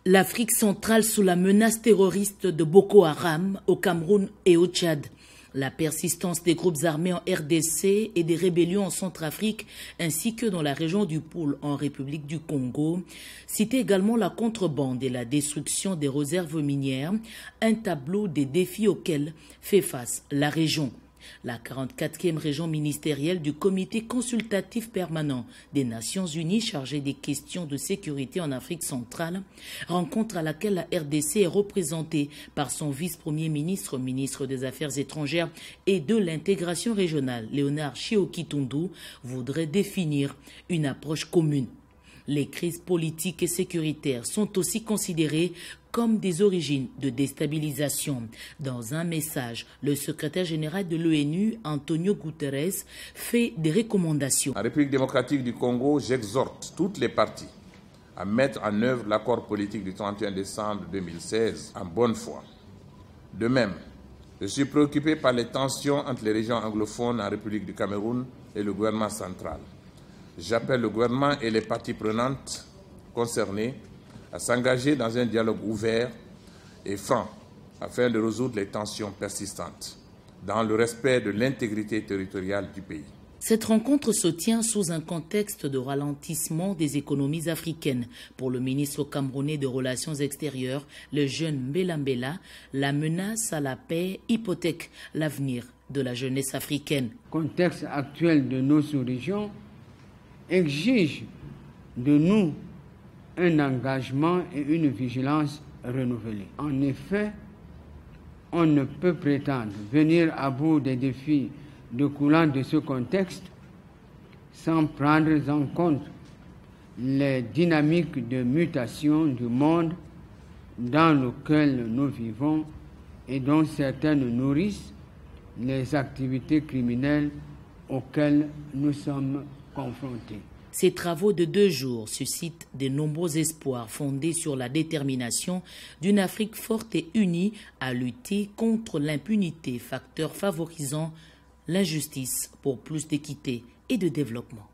L'Afrique centrale sous la menace terroriste de Boko Haram au Cameroun et au Tchad. La persistance des groupes armés en RDC et des rébellions en Centrafrique ainsi que dans la région du Pôle en République du Congo. Cite également la contrebande et la destruction des réserves minières, un tableau des défis auxquels fait face la région. La 44e région ministérielle du Comité consultatif permanent des Nations Unies chargé des questions de sécurité en Afrique centrale, rencontre à laquelle la RDC est représentée par son vice-premier ministre, ministre des Affaires étrangères et de l'intégration régionale, Léonard Chioki-Tundu, voudrait définir une approche commune. Les crises politiques et sécuritaires sont aussi considérées comme des origines de déstabilisation. Dans un message, le secrétaire général de l'ONU, Antonio Guterres, fait des recommandations. En République démocratique du Congo, j'exhorte toutes les parties à mettre en œuvre l'accord politique du 31 décembre 2016 en bonne foi. De même, je suis préoccupé par les tensions entre les régions anglophones en République du Cameroun et le gouvernement central. J'appelle le gouvernement et les parties prenantes concernées à s'engager dans un dialogue ouvert et franc afin de résoudre les tensions persistantes dans le respect de l'intégrité territoriale du pays. Cette rencontre se tient sous un contexte de ralentissement des économies africaines. Pour le ministre camerounais des Relations extérieures, le jeune Mbela Mbela, la menace à la paix hypothèque l'avenir de la jeunesse africaine. Le contexte actuel de nos sous-régions exige de nous un engagement et une vigilance renouvelée. En effet, on ne peut prétendre venir à bout des défis découlant de ce contexte sans prendre en compte les dynamiques de mutation du monde dans lequel nous vivons et dont certaines nourrissent les activités criminelles auxquelles nous sommes confrontés. Ces travaux de 2 jours suscitent de nombreux espoirs fondés sur la détermination d'une Afrique forte et unie à lutter contre l'impunité, facteur favorisant l'injustice pour plus d'équité et de développement.